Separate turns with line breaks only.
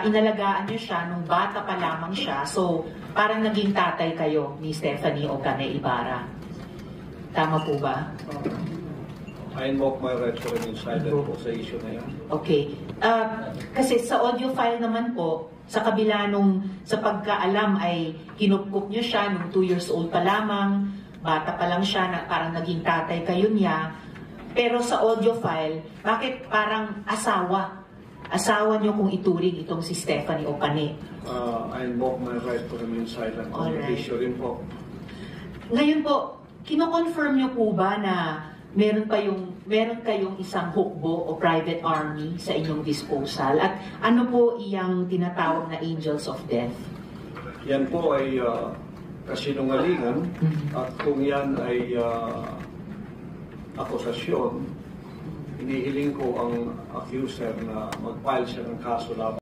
inalagaan niyo siya nung bata pa lamang siya. So, parang naging tatay kayo ni Stephanie Ocane Ibarra. Tama po ba?
I invoke my right to remain silent po sa issue na yan.
Okay. Kasi sa audio file naman po, sa kabila nung sa pagkaalam ay kinupkup niyo siya nung 2 years old pa lamang, bata pa lang siya, na parang naging tatay kayo niya. Pero sa audio file, bakit parang asawa? Asawa niyo kung ituring itong si Stephanie Ocane.
I invoke my right to remain silent on the issue rin po.
Ngayon po, kino-confirm niyo po ba na meron kayong isang hukbo o private army sa inyong disposal? At ano po iyang tinatawag na Angels of Death?
Yan po ay kasinungalingan at kung yan ay akusasyon, inihiling ko ang accuser na mag-file siya ng kaso laban